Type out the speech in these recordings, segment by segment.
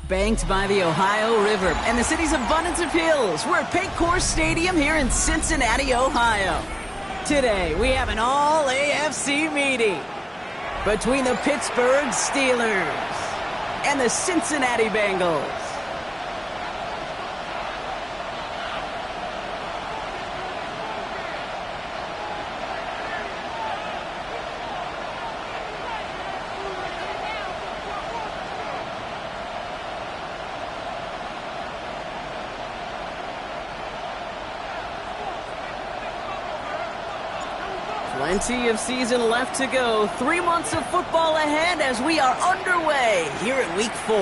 Banked by the Ohio River and the city's abundance of hills, we're at Paycor Stadium here in Cincinnati, Ohio. Today, we have an all-AFC meeting between the Pittsburgh Steelers and the Cincinnati Bengals. Plenty of season left to go. 3 months of football ahead as we are underway here at Week 4.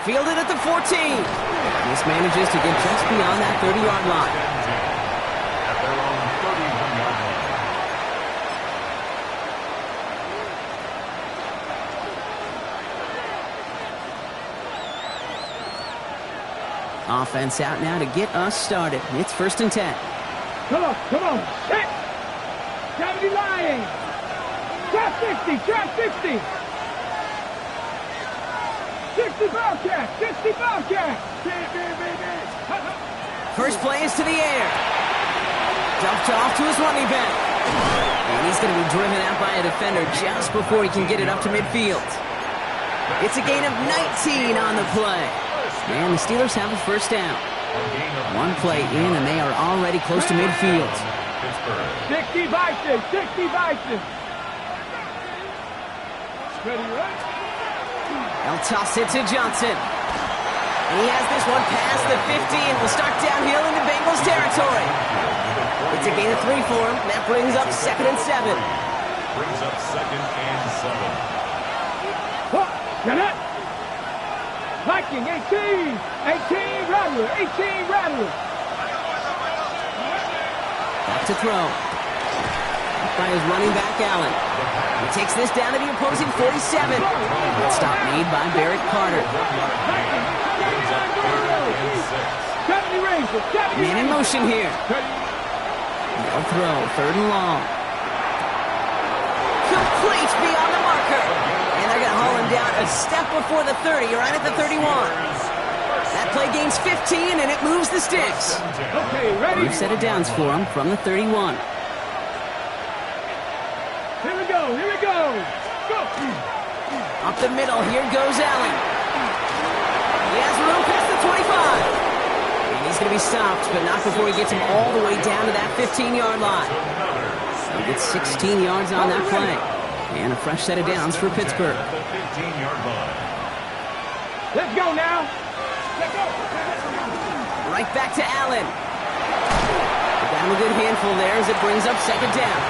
Fielded at the 14. This manages to get just beyond that 30-yard line. At their own 31-yard line. Offense out now to get us started. It's 1st and 10. Come on, set! 70 line! Trap 60, trap 60! 60 Bobcat, 60 Bobcat! First play is to the air. Dumped off to his running back. And he's going to be driven out by a defender just before he can get it up to midfield. It's a gain of 19 on the play. And the Steelers have a first down. One play in, and they are already close to midfield. 60 Bison, 60 Bison! Ready, right? They'll toss it to Johnson. And he has this one past the 50 and will start downhill into Bengals territory. It's a gain of 3 for him. That brings up 2nd and 7. Brings up 2nd and 7. Get it! Viking, 18! 18 Rattler, 18 Rattler! Back to throw. By his running back, Allen. He takes this down to the opposing 47. Stop made by Barrett Carter. Man in motion here. No throw, 3rd and long. Complete beyond the marker. And they're going to haul him down a step before the 30, right at the 31. That play gains 15, and it moves the sticks. Okay, ready? 5 set of downs for him from the 31. Here we go, here we go! Go! Up the middle, here goes Allen. He has room past the 25. And he's going to be stopped, but not before he gets him all the way down to that 15-yard line. He gets 16 yards on that play. And a fresh set of downs for Pittsburgh. Let's go now! Let's go! Right back to Allen. Got him a good handful there as it brings up 2nd down.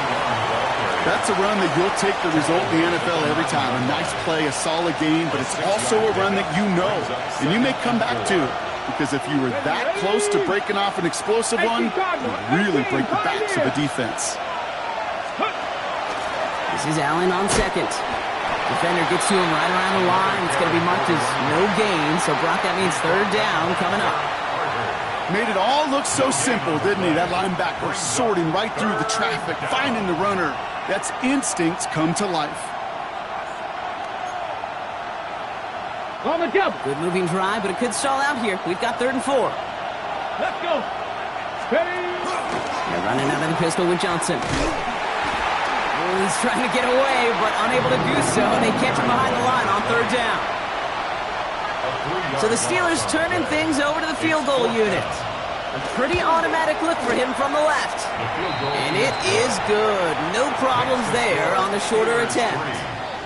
That's a run that you'll take the result in the NFL every time. A nice play, a solid game, but it's also a run that you know, and you may come back to. Because if you were that close to breaking off an explosive one, you really break the backs of the defense. This is Allen on 2nd. Defender gets to him right around the line. It's going to be marked as no gain, so Brock, that means 3rd down coming up. Made it all look so simple, didn't he? That linebacker sorting right through the traffic, finding the runner. That's instincts come to life. On the double. Good moving drive, but it could stall out here. We've got 3rd and 4. Let's go. Ready? They're running out of the pistol with Johnson. Oh, he's trying to get away, but unable to do so. They catch him behind the line on 3rd down. So the Steelers turning things over to the field goal unit. A pretty automatic look for him from the left. And it is good. No problems there on the shorter attempt.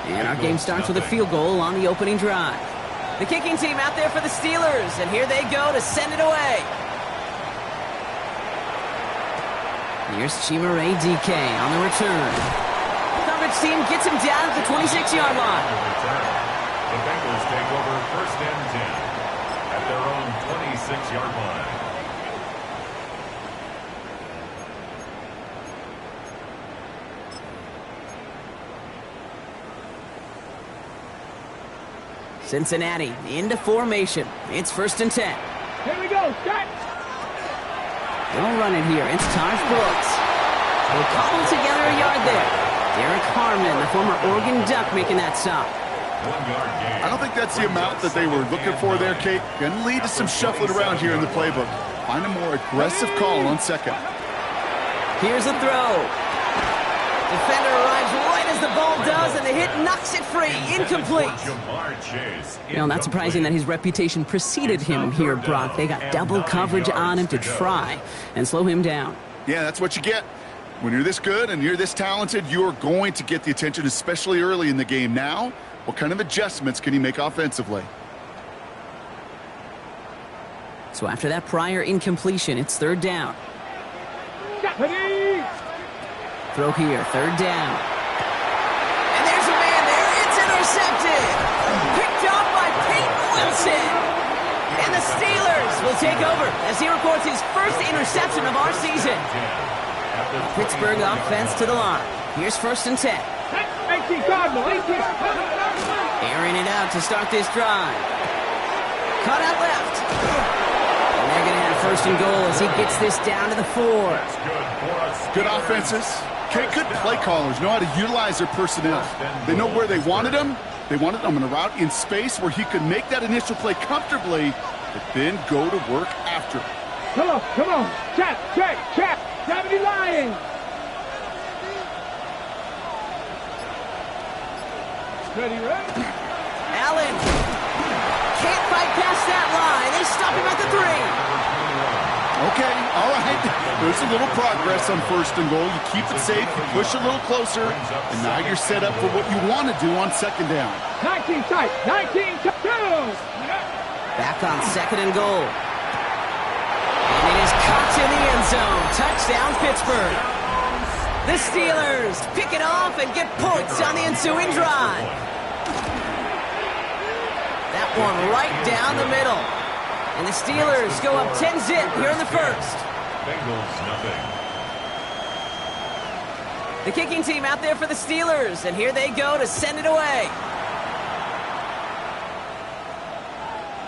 And our game starts with a field goal on the opening drive. The kicking team out there for the Steelers, and here they go to send it away. Here's Chimere DK on the return. Coverage team gets him down at the 26-yard line. The Bengals take over 1st and 10 at their own 26-yard line. Cincinnati into formation. It's 1st and 10. Here we go, set! They'll run it here. It's Taj Brooks. They'll cobble together a yard there. Derek Harmon, the former Oregon Duck, making that stop. 1-yard gain. I don't think that's the amount that they were looking for there, Kate. Going to lead to some shuffling around here in the playbook. Find a more aggressive call on second. Here's a throw. Defender arrives right as the ball does, and the hit knocks it free. Incomplete. Not surprising that his reputation preceded him here, Brock. They got double coverage on him to try and slow him down. Yeah, that's what you get. When you're this good and you're this talented, you're going to get the attention, especially early in the game. Now, what kind of adjustments can he make offensively? So after that prior incompletion, it's third down. Throw here, third down. And there's a man there. It's intercepted. Picked off by Peyton Wilson. And the Steelers will take over as he records his first interception of our season. Pittsburgh offense to the line. Here's first and 10. 18 Cardinal, 18. Airing it out to start this drive. Cut out left. And they're going to have first and goal as he gets this down to the 4. Good offenses. Good play callers know how to utilize their personnel. They know where they wanted him. They wanted him on a route in space where he could make that initial play comfortably, but then go to work after. Come on. Chat. 70 Lions. Ready? Allen can't fight past that line. They stop him at the 3. Okay, all right. There's a little progress on first and goal. You keep it safe, you push a little closer, and now you're set up for what you want to do on second down. 19 tight, 19 2. Back on second and goal. And it is caught in the end zone. Touchdown, Pittsburgh. The Steelers pick it off and get points on the ensuing drive. That one right down the middle. And the Steelers go up 10-zip here in the first. Bengals nothing. The kicking team out there for the Steelers, and here they go to send it away.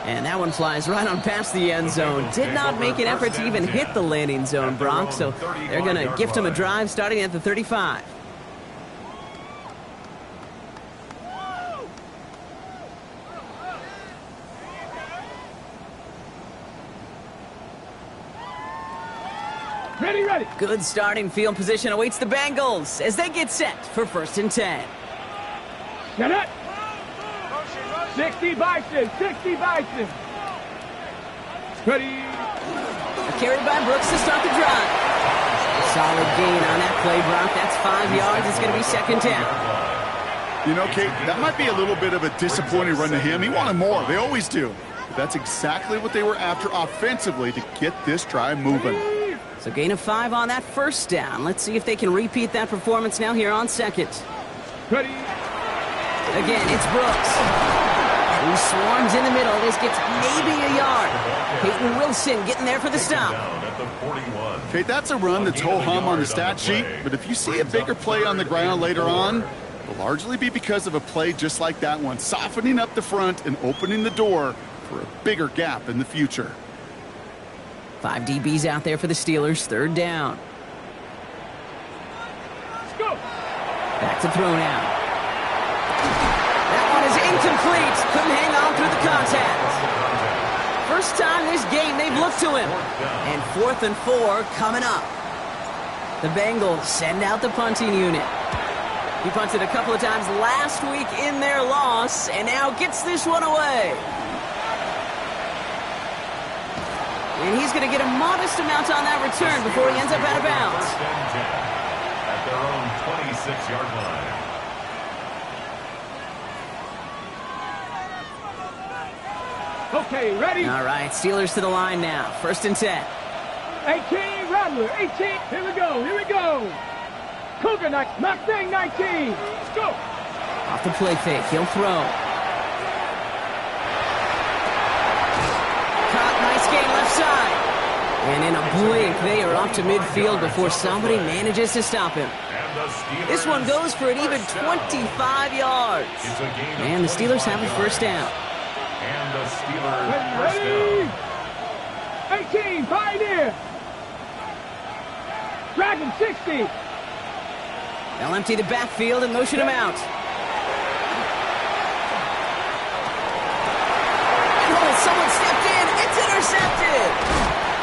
And that one flies right on past the end zone. Did not make an effort to even hit the landing zone, Bronx, so they're going to gift him a drive starting at the 35. Ready. Good starting field position awaits the Bengals as they get set for first and 10. Get it. 60 Bison. Ready. A carry by Brooks to start the drive. A solid gain on that play, Brock. That's 5 yards. It's going to be second down. You know, Kate, that might be a little bit of a disappointing run to him. He wanted more. They always do. But that's exactly what they were after offensively to get this drive moving. So gain of 5 on that first down. Let's see if they can repeat that performance now here on second. Ready. Again, it's Brooks. He swarms in the middle. This gets maybe a yard. Peyton Wilson getting there for the stop. Kate, that's a run that's ho-hum on the stat sheet, but if you see a bigger play on the ground later on, it'll largely be because of a play just like that one, softening up the front and opening the door for a bigger gap in the future. 5 DBs out there for the Steelers. Third down. Let's go. Back to throw now. That one is incomplete. Couldn't hang on through the contact. First time this game they've looked to him. And 4th and 4 coming up. The Bengals send out the punting unit. He punted a couple of times last week in their loss and now gets this one away. And he's going to get a modest amount on that return before he ends up out of bounds. At their own 26-yard line. Okay, ready? All right, Steelers to the line now. First and 10. 18, Rattler, 18. Here we go. Cougar, Mustang 19. Let's go. Off the play fake, he'll throw. Nice gain left side. And in a blink, they are off to midfield before somebody manages to stop him. This one goes for an even 25 yards. And the Steelers have a first down. And the Steelers first down. 18, Pioneer. Dragon 60. They'll empty the backfield and motion him out. someone stepped in. It's intercepted.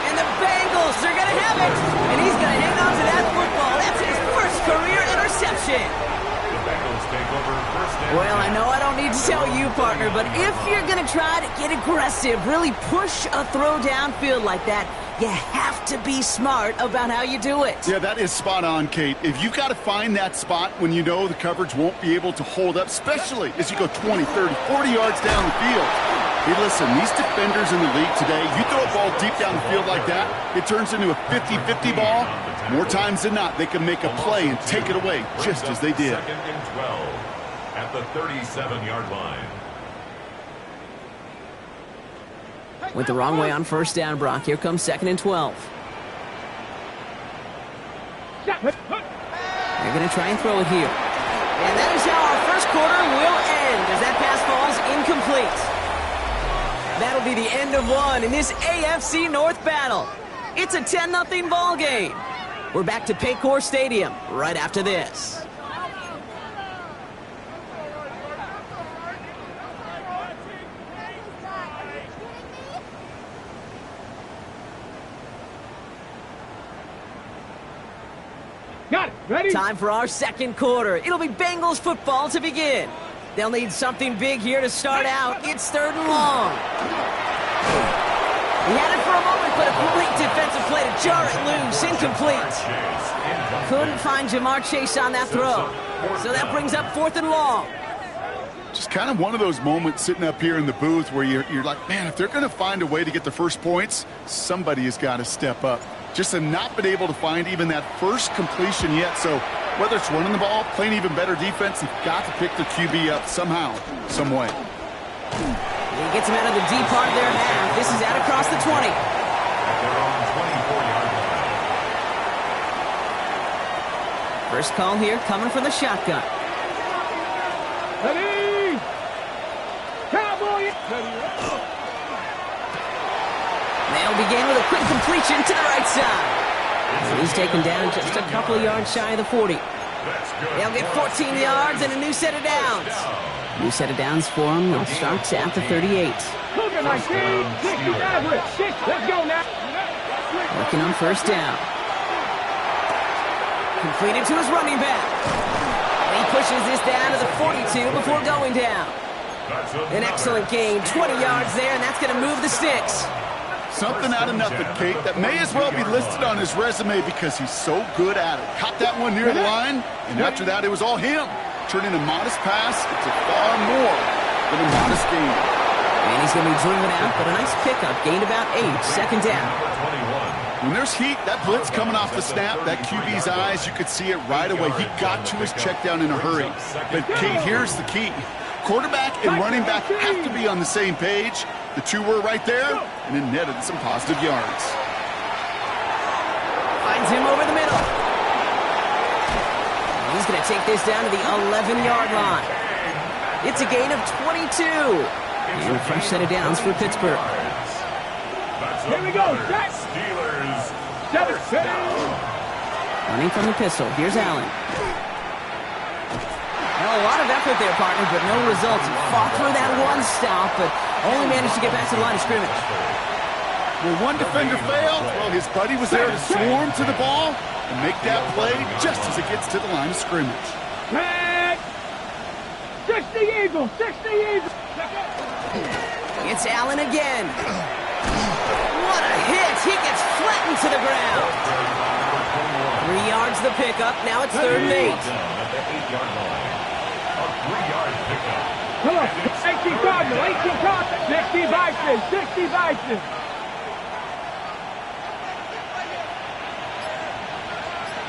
And the Bengals are going to have it. And he's going to hang on to that football. That's his first career interception. The Bengals take over first and Well, I know I don't need to tell you, partner, but if you're going to try to get aggressive, really push a throw downfield like that, you have to be smart about how you do it. Yeah, that is spot on, Kate. If you've got to find that spot when you know the coverage won't be able to hold up, especially as you go 20, 30, 40 yards down the field. Hey, listen, these defenders in the league today, you throw a ball deep down the field like that, it turns into a 50-50 ball. More times than not, they can make a play and take it away, just as they did. Second and 12 at the 37-yard line. Went the wrong way on first down, Brock. Here comes second and 12. They're going to try and throw it here. And that is how our first quarter will end as that pass falls incomplete. That'll be the end of one in this AFC North battle. It's a 10-0 ball game. We're back to Paycor Stadium right after this. Got it. Ready? Time for our second quarter. It'll be Bengals football to begin. They'll need something big here to start out. It's third and long. He had it for a moment, but a complete defensive play to jar it loose. Incomplete. Couldn't find Jamar Chase on that throw. So that brings up fourth and long. Just kind of one of those moments sitting up here in the booth where you're like, man, if they're going to find a way to get the first points, somebody has got to step up. Just have not been able to find even that first completion yet. So whether it's running the ball, playing even better defense, you've got to pick the QB up somehow, some way. He gets him out of the deep part of their half. This is out across the 20. At their own 24-yard line. First call here coming from the shotgun. Ready? Cowboy. They'll begin with a quick completion to the right side. He's taken down just a couple of yards shy of the 40. They'll get 14 yards and a new set of downs. New set of downs for him. They'll start at the 38. Cougar 19, 60 average. 6, let's go now. Working on first down. Completed to his running back. He pushes this down to the 42 before going down. An excellent gain. 20 yards there, and that's going to move the sticks. Something out of nothing, Kate, that may as well be listed on his resume because he's so good at it. Caught that one near the line, and after that, it was all him. Turning a modest pass into far more than a modest gain. And he's going to be driven out, but a nice pickup. Gained about 8. Second down. When there's heat, that blitz coming off the snap, that QB's eyes, you could see it right away. He got to his check down in a hurry. But, Kate, here's the key. Quarterback and running back have to be on the same page. The two were right there, and it netted some positive yards. Finds him over the middle. He's going to take this down to the 11-yard line. It's a gain of 22. And a fresh set of downs for Pittsburgh. Here we go. Steelers. 7. Running from the pistol. Here's Allen. Well, a lot of effort there, partner, but no results. Fought for that one stop, but only managed to get back to the line of scrimmage. When one defender failed, well, his buddy was there to swarm to the ball and make that play just as it gets to the line of scrimmage. 60 Eagles, 60 Eagles. It's Allen again. What a hit. He gets flattened to the ground. 3 yards the pickup. Now it's third and 8. At the 8-yard line. A 3-yard pickup. Come on, 18 Cardinal, 18 Cardinal. 60 Bison, 60 Bison.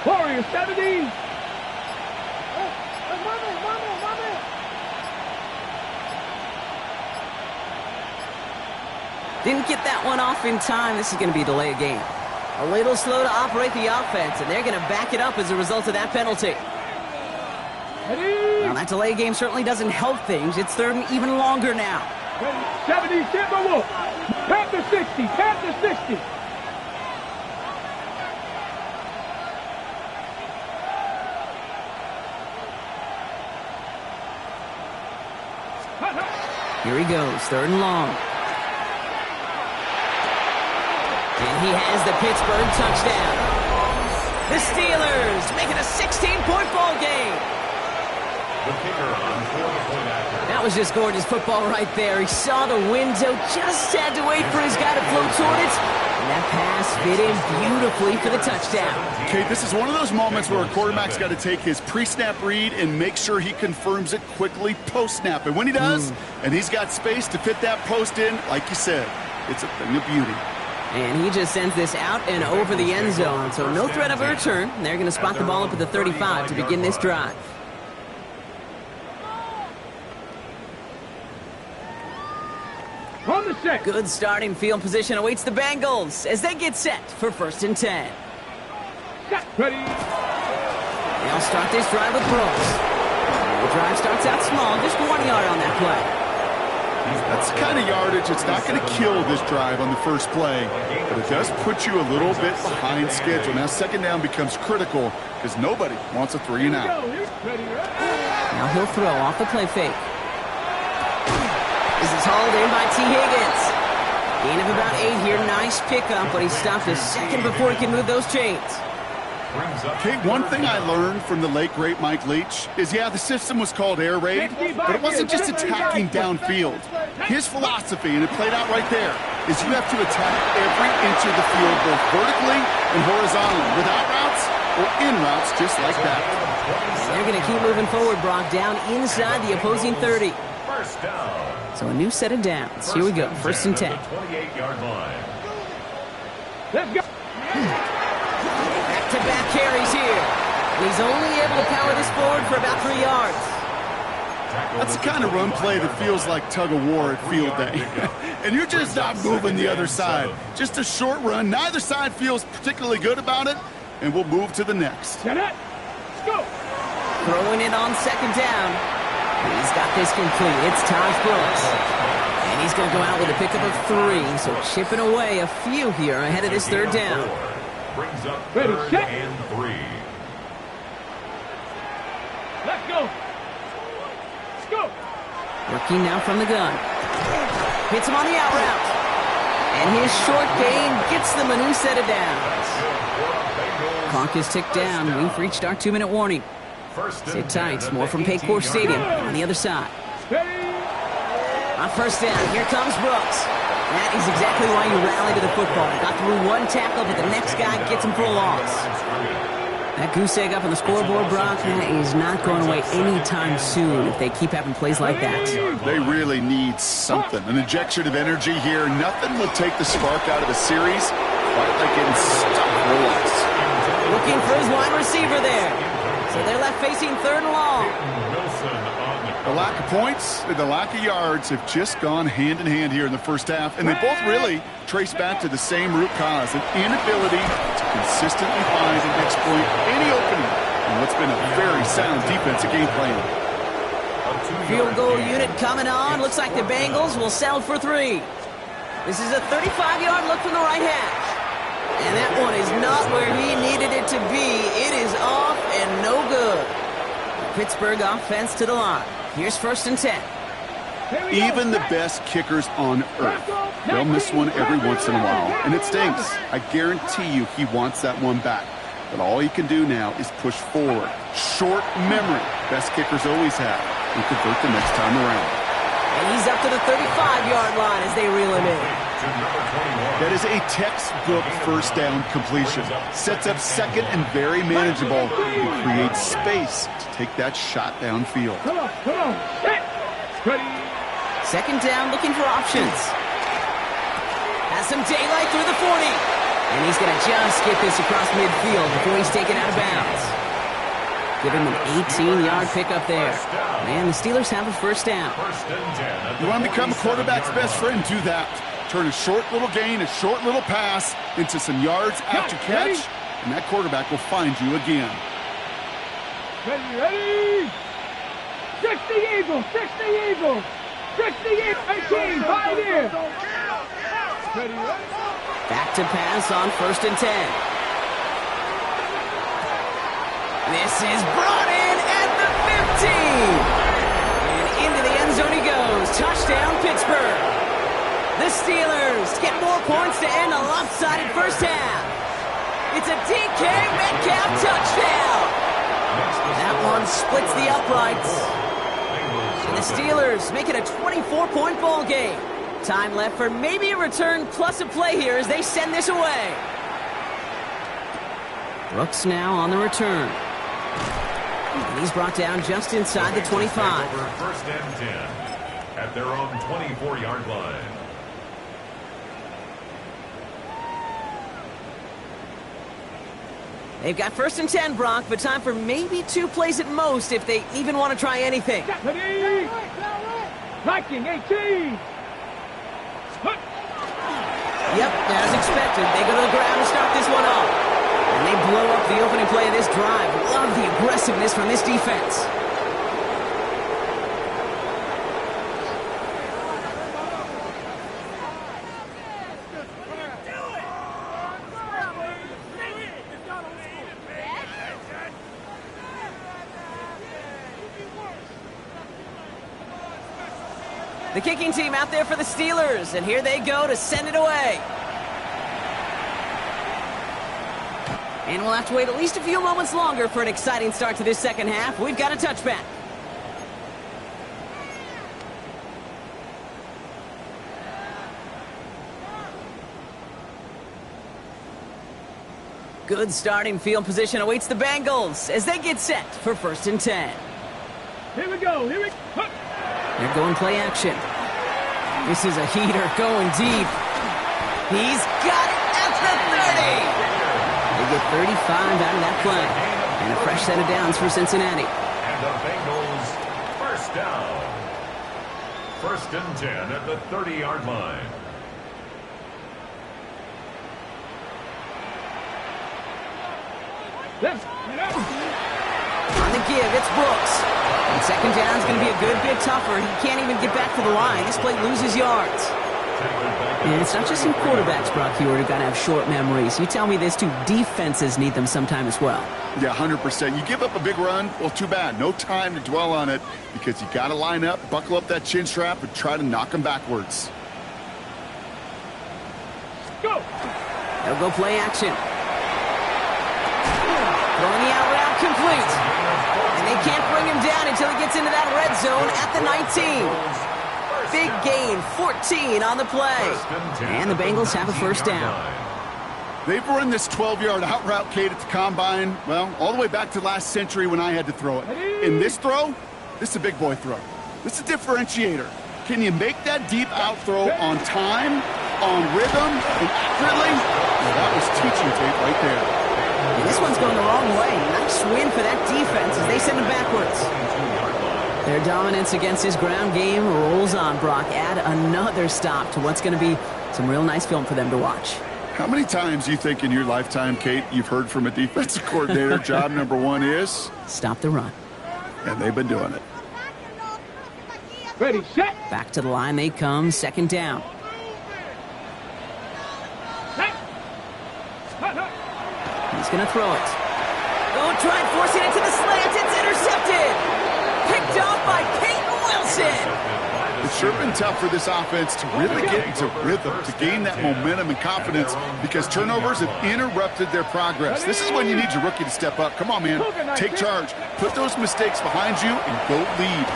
Warrior 70. Didn't get that one off in time. This is going to be a delay of game. A little slow to operate the offense, and they're going to back it up as a result of that penalty. Ready? Well, that delay game certainly doesn't help things. It's third and even longer now. 70 Timberwolf. Panther 60, Panther 60. Here he goes, third and long. he has the Pittsburgh touchdown. The Steelers make it a 16-point ball game. The kicker on for the point after. That was just gorgeous football right there. He saw the window, just had to wait for his guy to float toward it. And that pass fit in beautifully for the touchdown. Okay, this is one of those moments where a quarterback's got to take his pre-snap read and make sure he confirms it quickly post-snap. And when he does, and he's got space to fit that post in, like you said, it's a thing of beauty. And he just sends this out and over the end zone. So no threat of a return. They're going to spot the ball up at the 35 to begin this drive. On the set. Good starting field position awaits the Bengals as they get set for 1st and 10. Set. Ready. They'll start this drive with Brooks. The drive starts out small, just 1 yard on that play. That's the kind of yardage it's not going to kill this drive on the first play, but it does put you a little bit behind schedule. Now 2nd down becomes critical because nobody wants a 3 and out. Now he'll throw off the play fake. This is hauled in by T. Higgins. Gain of about 8 here. Nice pickup, but he stopped a second before he can move those chains. Okay, one thing I learned from the late, great Mike Leach is, yeah, the system was called air raid, but it wasn't just attacking downfield. His philosophy, and it played out right there, is you have to attack every inch of the field, both vertically and horizontally, without routes or in routes just like that. They're going to keep moving forward, Brock, down inside the opposing 30. First down. So a new set of downs. Here we go, 1st and 10. 28-yard line. Let's go. Back-to-back carries here. And he's only able to power this forward for about 3 yards. That's the kind of run play that feels like tug-of-war at field day. And you're just not moving the other side. Just a short run. Neither side feels particularly good about it, and we'll move to the next. Set it. Let's go. Throwing it on 2nd down. He's got this complete. It's Taj Brooks. And he's going to go out with a pickup of 3. So chipping away a few here ahead of this 3rd down. Brings up Ready, 3rd set. and 3. Let's go. Let's go. Working now from the gun. Hits him on the out route. And his short gain gets them a new set of downs. Clock is ticked down. We've reached our 2-minute warning. Sit tight. More from Paycor Stadium on the other side. On 1st down, here comes Brooks. That is exactly why you rally to the football. Got through 1 tackle, but the next guy gets him for a loss. That goose egg up on the scoreboard, Brock, that is not going away anytime soon if they keep having plays like that. They really need something. An injection of energy here. Nothing will take the spark out of a series quite like getting stuck for a loss. Looking for his wide receiver there. So they're left facing 3rd and long. The lack of points and the lack of yards have just gone hand in hand here in the first half, and they both really trace back to the same root cause, an inability to consistently find and exploit any opening in what's been a very sound defensive game plan. Field goal unit coming on. Looks like the Bengals will settle for 3. This is a 35-yard look from the right hash. And that one is not where he needed it to be. It is off and no good. Pittsburgh offense to the line. Here's 1st and 10. Even the best kickers on earth, they'll miss one every once in a while, and it stings. I guarantee you he wants that one back. But all he can do now is push forward. Short memory. Best kickers always have. And convert the next time around. And he's up to the 35-yard line as they reel him in. That is a textbook 1st down completion. Sets up 2nd and very manageable. It creates space to take that shot downfield. Come on. Set. Ready. 2nd down, looking for options. Has some daylight through the 40. And he's going to just get this across midfield before he's taken out of bounds. Give him an 18-yard pickup there. Man, the Steelers have a 1st down. You want to become a quarterback's best friend? Do that. Turn a short little gain, a short little pass into some yards after catch, and that quarterback will find you again. Ready. 60 Eagles. 60 Eagles. 18. 5 in. Ready. Back to pass on 1st and 10. This is brought in at the 15. And into the end zone he goes. Touchdown, Pittsburgh. The Steelers get more points to end a lopsided first half. It's a DK Metcalf touchdown. That one splits the uprights. And the Steelers make it a 24-point ball game. Time left for maybe a return plus a play here as they send this away. Brooks now on the return. And he's brought down just inside the 25. First and 10 at their own 24-yard line. They've got first and 10, Brock, but time for maybe 2 plays at most if they even want to try anything. Viking 18. Yep, as expected, they go to the ground to start this one off. And they blow up the opening play of this drive. Love the aggressiveness from this defense. The kicking team out there for the Steelers, and here they go to send it away. And we'll have to wait at least a few moments longer for an exciting start to this second half. We've got a touchback. Good starting field position awaits the Bengals as they get set for first and 10. Here we go. Here we go. They're going play action. This is a heater going deep. He's got it at the 30. They get 35 out of that play. And a fresh set of downs for Cincinnati. And the Bengals first down. First and 10 at the 30-yard line. On the give, it's Brooks. And second down is going to be a good bit tougher. He can't even get back to the line. This play loses yards. And it's not just some quarterbacks, Brock, who are going to have short memories. You tell me this too, defenses need them sometime as well. Yeah, 100%. You give up a big run, well, too bad. No time to dwell on it because you got to line up, buckle up that chin strap, and try to knock them backwards. Go! They'll go play action. Throwing the out route complete. And they can't bring him down until he gets into that red zone at the 19. Big gain, 14 on the play. And the Bengals have a first down. They've run this 12-yard out route, Kate, at the combine, well, all the way back to last century when I had to throw it. In this throw, this is a big boy throw. This is a differentiator. Can you make that deep out throw on time, on rhythm, and accurately? Well, that was teaching tape right there. And this one's going the wrong way. Nice win for that defense as they send him backwards. Their dominance against his ground game rolls on, Brock. Add another stop to what's going to be some real nice film for them to watch. How many times do you think in your lifetime, Kate, you've heard from a defensive coordinator, job number one is? Stop the run. And they've been doing it. Ready, set. Back to the line they come, second down. He's going to throw it. Oh, try forcing it to the slant. It's intercepted. Picked off by Peyton Wilson. It's sure been tough for this offense to really get into rhythm, to gain that momentum and confidence because turnovers have interrupted their progress. This is when you need your rookie to step up. Come on, man. Take charge. Put those mistakes behind you and go lead.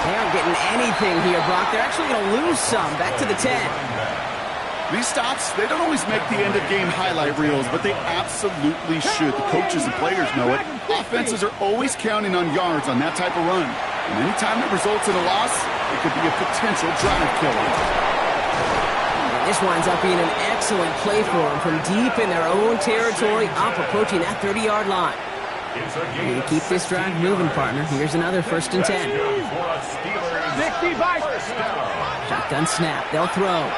They aren't getting anything here, Brock. They're actually going to lose some. Back to the 10. These stops, they don't always make the end-of-game highlight reels, but they absolutely should. The coaches and players know it. Offenses are always counting on yards on that type of run. And anytime that results in a loss, it could be a potential drive killer. And this winds up being an excellent play for them from deep in their own territory, up approaching that 30-yard line. And keep this drive moving, partner. Here's another first and 10. 65. Shotgun snap. They'll throw.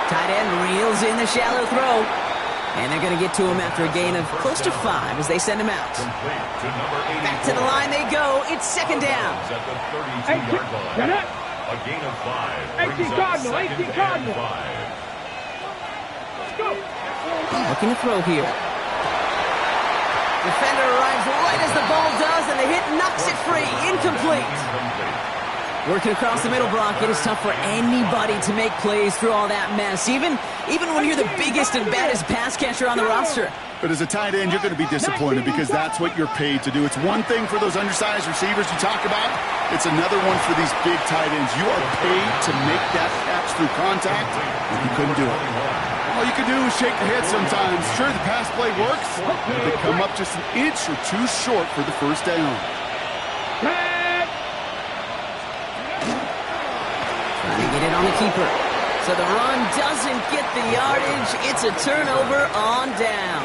Tight end reels in the shallow throw. And they're going to get to him after a gain of close to 5 as they send him out. Back to the line they go. It's second down. At the 32-yard line. A gain of 5. 18 Cardinal. 18 Cardinal. Let's go. Looking to throw here. Defender arrives right as the ball does, and the hit knocks it free. Incomplete. Working across the middle, Brock, it is tough for anybody to make plays through all that mess, even when you're the biggest and baddest pass catcher on the roster. But as a tight end, you're going to be disappointed because that's what you're paid to do. It's one thing for those undersized receivers you talk about. It's another one for these big tight ends. You are paid to make that catch through contact, and you couldn't do it. All you can do is shake your head sometimes. Sure, the pass play works, but they come up just an inch or two short for the first down. Trying to get it on the keeper. So the run doesn't get the yardage. It's a turnover on down.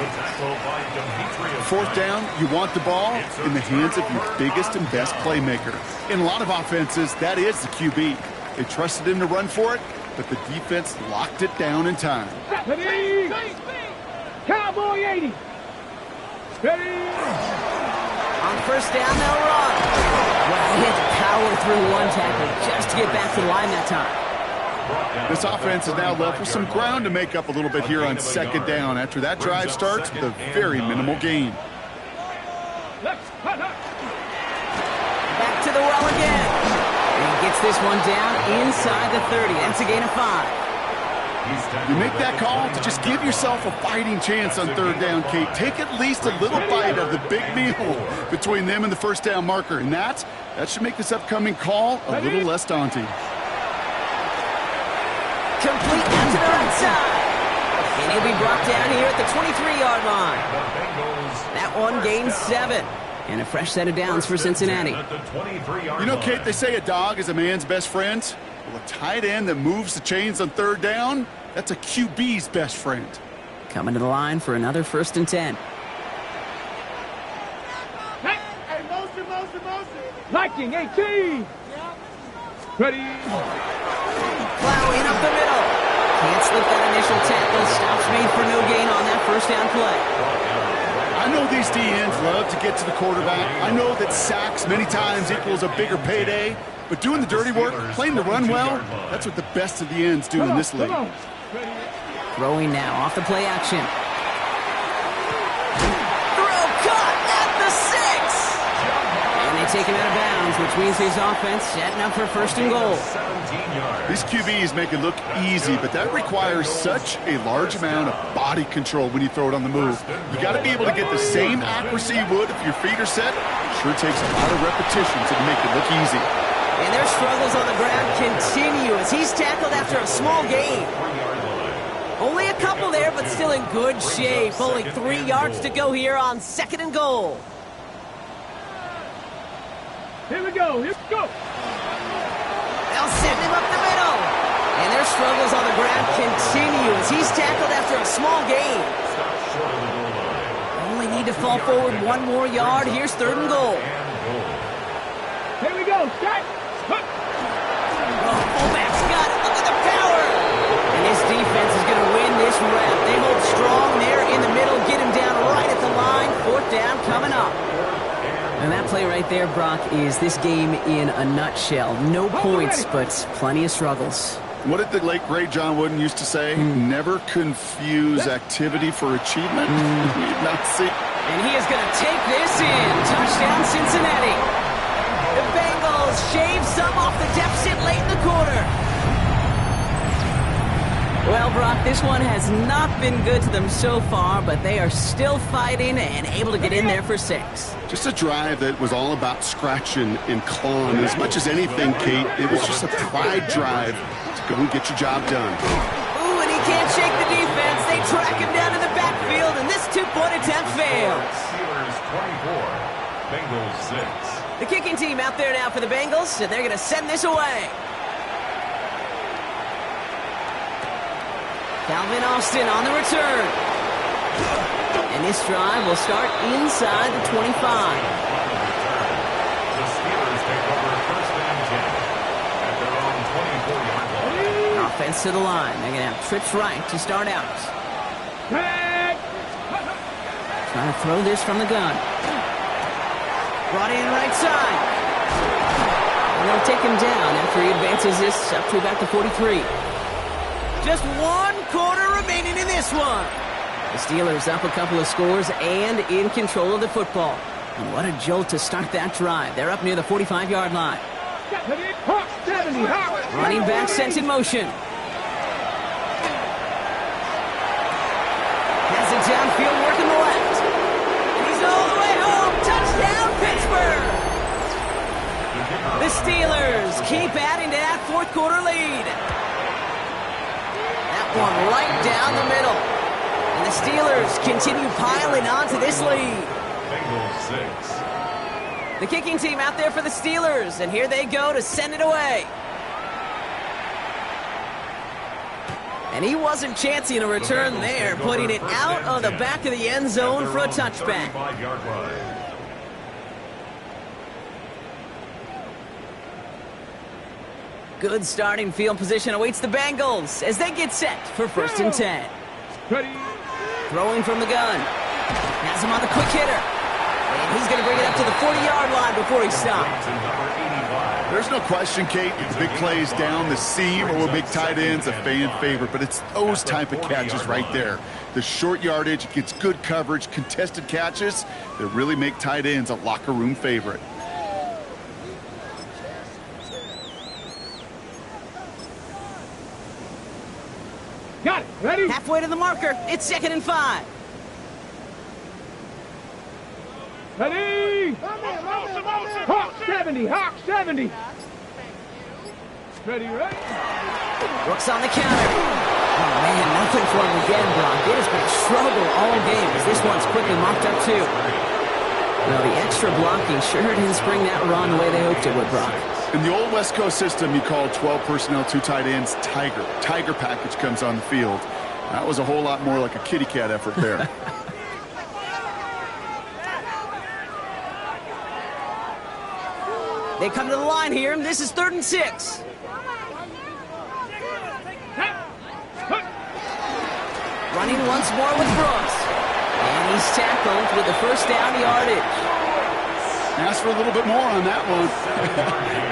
Fourth down, you want the ball in the hands of your biggest and best playmaker. In a lot of offenses, that is the QB. They trusted him to run for it, but the defense locked it down in time. Ready. Cowboy 80. Ready. On first down, they'll run. Well, he had to power through one tackle just to get back to the line that time. This offense is now left with some ground to make up a little bit here on second down after that drive starts with a very minimal gain. Back to the well again. And he gets this one down inside the 30. That's a gain of 5. You make that call to just give yourself a fighting chance on third down, Kate. Take at least a little bite of the big meal between them and the first down marker. And that should make this upcoming call a little less daunting. Complete out to the right side. And he'll be brought down here at the 23-yard line. That one gains 7. And a fresh set of downs for Cincinnati. You know, Kate, they say a dog is a man's best friend. Well, a tight end that moves the chains on third down, that's a QB's best friend. Coming to the line for another 1st and 10. Hey, Viking 18. Ready. Plowing up the middle. Can't slip that initial tackle. Stops made for no gain on that first down play. I know these DNs love to get to the quarterback. I know that sacks many times equals a bigger payday. But doing the dirty work, playing the run well, that's what the best of the ends do in this league. Throwing now off the play action. Throw caught at the 6. And they take him out of bounds, which means his offense setting up for 1st and goal. These QBs make it look easy, but that requires such a large amount of body control when you throw it on the move. You got to be able to get the same accuracy you would if your feet are set. Sure takes a lot of repetitions to make it look easy. And their struggles on the ground continue as he's tackled after a small gain. Only a couple there, but still in good shape. Only 3 yards to go here on 2nd and goal. Here we go. They'll send him up the middle. And their struggles on the ground continue as he's tackled after a small gain. Only need to fall forward 1 more yard. Here's 3rd and goal. Here we go. Start. Fullback's got it. Look at the power. And this defense is going to win this rep. They hold strong there in the middle. Get him down right at the line. 4th down coming up. And that play right there, Brock, is this game in a nutshell. No points, but plenty of struggles. What did the late, great John Wooden used to say? Never confuse activity for achievement. Not see. And he is going to take this in. Touchdown, Cincinnati. The Bengals shave some off the deficit late in the quarter. Well, Brock, this one has not been good to them so far, but they are still fighting and able to get in there for 6. Just a drive that was all about scratching and clawing. As much as anything, Kate, it was just a pride drive to go and get your job done. Ooh, and he can't shake the defense. They track him down in the backfield, and this 2-point attempt fails. Steelers 24, Bengals 6. The kicking team out there now for the Bengals, and they're going to send this away. Calvin Austin on the return. And this drive will start inside the 25. The Steelers take over 1st and 10 at their own 24-yard line. Offense to the line. They're going to have trips right to start out. Trying to throw this from the gun. Brought in right side. And they'll take him down after he advances this up to about the 43. Just 1 quarter remaining in this one. The Steelers up a couple of scores and in control of the football. And what a jolt to start that drive. They're up near the 45-yard line. Hawk 70. Hawk. Running back sent in motion. Has it downfield, working the left. And he's all the way home. Touchdown, Pittsburgh! The Steelers keep adding to that fourth quarter lead. That one right down the middle. And the Steelers continue piling on to this lead. Bengals 6. The kicking team out there for the Steelers, and here they go to send it away. And he wasn't chancing a return there, putting it out on the back of the end zone for a touchback. Good starting field position awaits the Bengals as they get set for 1st and 10. Ready. Throwing from the gun. Has him on the quick hitter. And he's going to bring it up to the 40-yard line before he stops. There's no question, Kate, big plays down the seam or with big tight ends, a fan favorite, but it's those type of catches right there. The short yardage, gets good coverage, contested catches that really make tight ends a locker room favorite. Got it. Ready. Halfway to the marker. It's 2nd and 5. Ready. Hawk 70. Hawk 70. Ready, ready. Brooks on the counter. Oh, man, nothing for him again, Brock. It has been a struggle all game as this one's quickly mopped up, too. Well, the extra blocking sure didn't spring that run the way they hoped it would, Brock. In the old West Coast system, you call 12 personnel, 2 tight ends, Tiger. Tiger package comes on the field. That was a whole lot more like a kitty cat effort there. They come to the line here, and this is 3rd and 6. Running once more with Brooks. And he's tackled with the first down yardage. Ask for a little bit more on that one.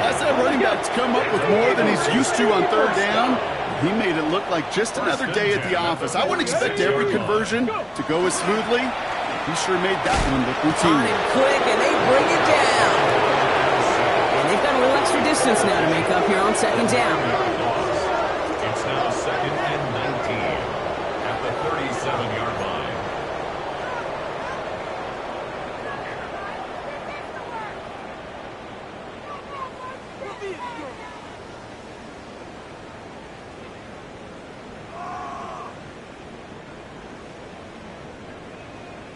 As that running back's come up with more than he's used to on 3rd down, he made it look like just another day at the office. I wouldn't expect every conversion to go as smoothly. He sure made that one look routine. On and quick, and they bring it down. And they've got a little extra distance now to make up here on 2nd down. It's now 2nd and 19 at the 37-yard line.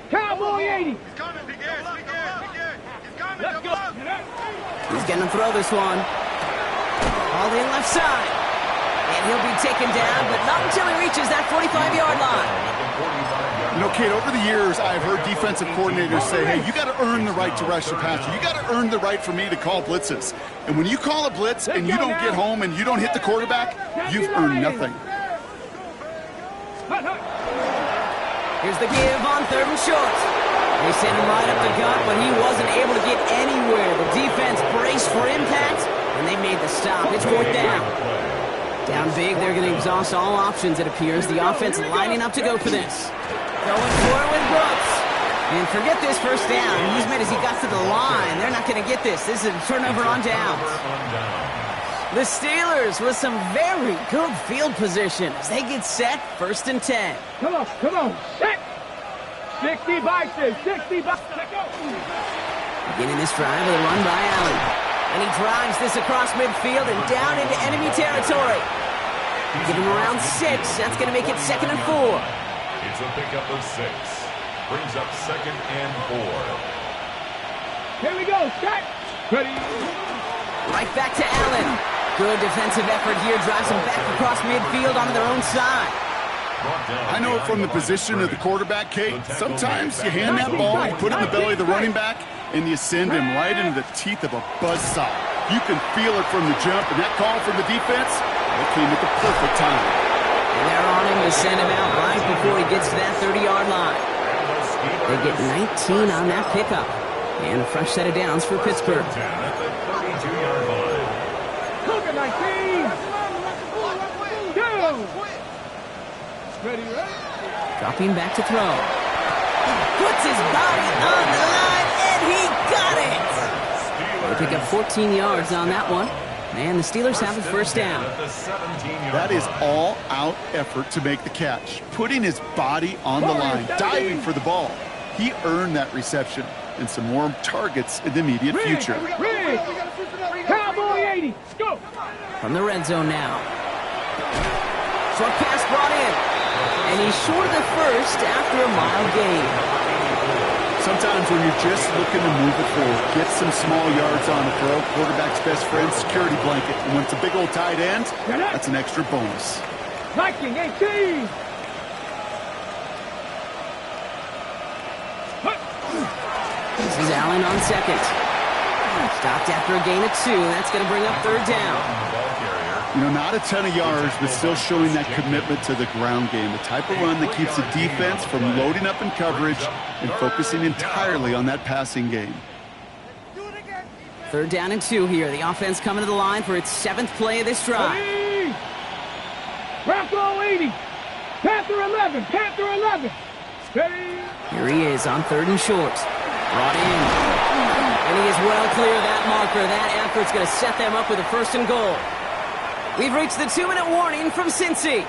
Cowboy 80. He's coming, Big Air. He's coming. Let's go. He's going to throw this one. All in left side. And he'll be taken down, but not until he reaches that 45-yard line. You know, Kate, over the years, I've heard defensive coordinators say, hey, you got to earn the right to rush the passer. You got to earn the right for me to call blitzes. And when you call a blitz and you don't get home and you don't hit the quarterback, you've earned nothing. Here's the give on 3rd and short. They send him right up the gut, but he wasn't able to get anywhere. The defense braced for impact, and they made the stop. It's 4th down. Down big, they're going to exhaust all options, it appears. The offense lining up to go for this. Going for it with Brooks. And forget this 1st down. He's made as he got to the line. They're not going to get this. This is a turnover on downs. The Steelers with some very good field position as they get set 1st and 10. Come on, set. 60 by 6, 60 by 6. Beginning this drive with a run by Allen. And he drives this across midfield and down into enemy territory. Give him around 6. That's going to make it 2nd and 4. It's a pickup of 6. Brings up 2nd and 4. Here we go, set. Ready. Right back to Allen. Good defensive effort here. Drives them back across midfield onto their own side. I know it from the position of the quarterback, Kate. Sometimes you hand that ball, you put it in the belly of the running back, and you send him right into the teeth of a buzzsaw. You can feel it from the jump, and that call from the defense, that came at the perfect time. And they're on him to send him out right before he gets to that 30-yard line. They get 19 on that pickup. And a fresh set of downs for Pittsburgh. At the 32-yard line. Cougar 19. Go. Ready. Dropping back to throw. Puts his body on the line, and he got it. They pick up 14 yards on that one. And the Steelers have a first down. That is all-out effort to make the catch, putting his body on the line, diving for the ball. He earned that reception and some more targets in the immediate future. Cowboy 80, go! From the red zone now. Short pass brought in. And he's short of the first after a mile gain. Sometimes when you're just looking to move it forward, get some small yards on the throw, quarterback's best friend, security blanket. And when it's a big old tight end, that's an extra bonus. Viking 18! This is Allen on second. Stopped after a gain of 2. That's going to bring up third down. You know, not a ton of yards, but still showing that commitment to the ground game. The type of run that keeps the defense from loading up in coverage and focusing entirely on that passing game. Third down and 2 here. The offense coming to the line for its 7th play of this drive. Panther 80! Panther 11! Panther 11! Steady! Here he is on 3rd and short. Brought in. And he is well clear of that marker. That effort's going to set them up with a 1st and goal. We've reached the 2-minute warning from Cincy.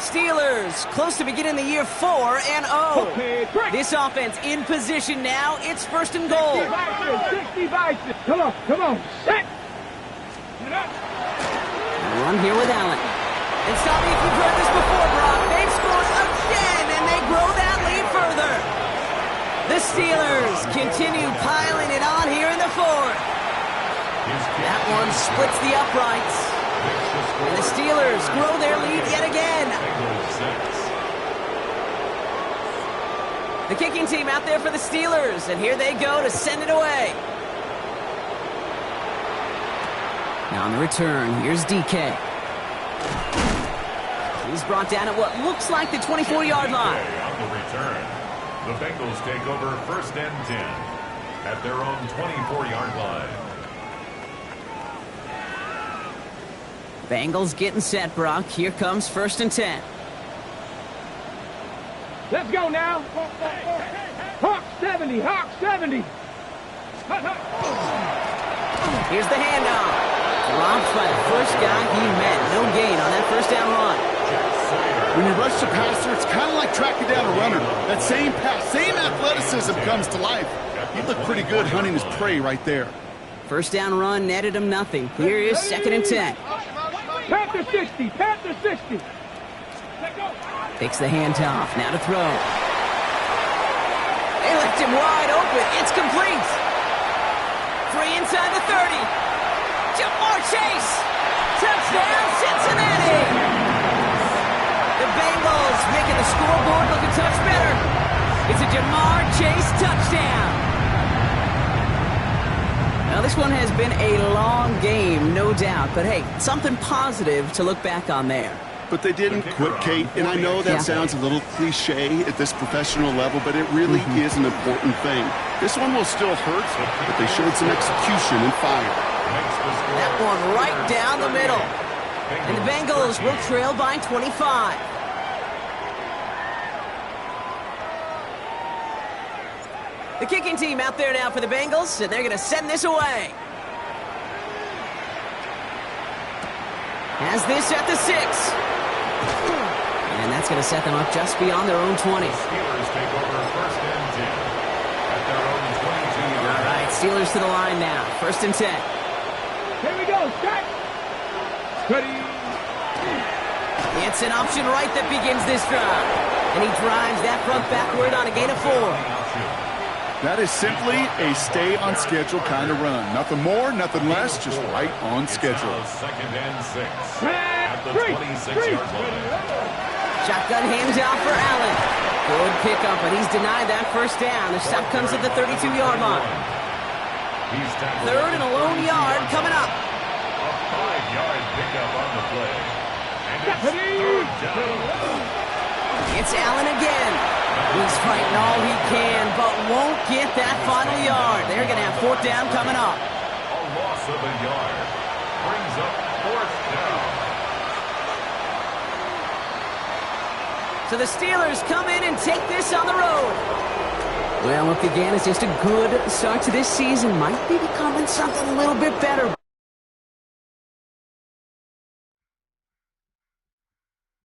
Steelers close to beginning the year 4-0. This offense in position now. It's 1st and goal. 60 Bison. Come on, come on. Set. Run here with Allen. And stop me if you've heard this before, Brock. They've scored again, and they grow that lead further. The Steelers continue piling it on here in the 4th. That one splits the uprights. And the Steelers grow their lead yet again. The kicking team out there for the Steelers, and here they go to send it away. Now on the return, here's DK. He's brought down at what looks like the 24-yard line. On the return, the Bengals take over 1st and 10 at their own 24-yard line. Bengals getting set, Brock. Here comes 1st and 10. Let's go now. Hawk 70, Hawk 70. Here's the handoff. Dropped by the first guy he met. No gain on that 1st down run. When you rush the passer, it's kind of like tracking down a runner. That same pass, same athleticism comes to life. He looked pretty good hunting his prey right there. 1st down run netted him nothing. Here is 2nd and 10. Panther 60, Panther 60. Takes the handoff, now to throw. They left him wide open. It's complete. 3 inside the 30. Jamar Chase. Touchdown, Cincinnati. The Bengals making the scoreboard look a touch better. It's a Jamar Chase touchdown. Now, this one has been a long game, no doubt. But, hey, something positive to look back on there. But they didn't quit, Kate. And I know that sounds a little cliche at this professional level, but it really is an important thing. This one will still hurt, but they showed some execution and fire. That one right down the middle. And the Bengals will trail by 25. The kicking team out there now for the Bengals, and they're going to send this away. Has this at the 6. And that's going to set them up just beyond their own 20. Steelers take over 1st and 10 at their own 22-yard line. All right, Steelers to the line now. 1st and 10. Here we go, set. Ready. It's an option right that begins this drive. And he drives that front backward on a gain of 4. That is simply a stay-on-schedule kind of run. Nothing more, nothing less, just right on schedule. 2nd and 6 at the 26-yard line. Shotgun handoff for Allen. Good pickup, but he's denied that 1st down. The stop comes at the 32-yard line. 3rd and a lone yard coming up. A 5-yard pickup on the play. And it's 3rd down. It's Allen again. He's fighting all he can, but won't get that final yard. They're going to have 4th down coming up. A loss of a yard brings up 4th down. So the Steelers come in and take this on the road. Well, look, again, it's just a good start to this season. Might be becoming something a little bit better.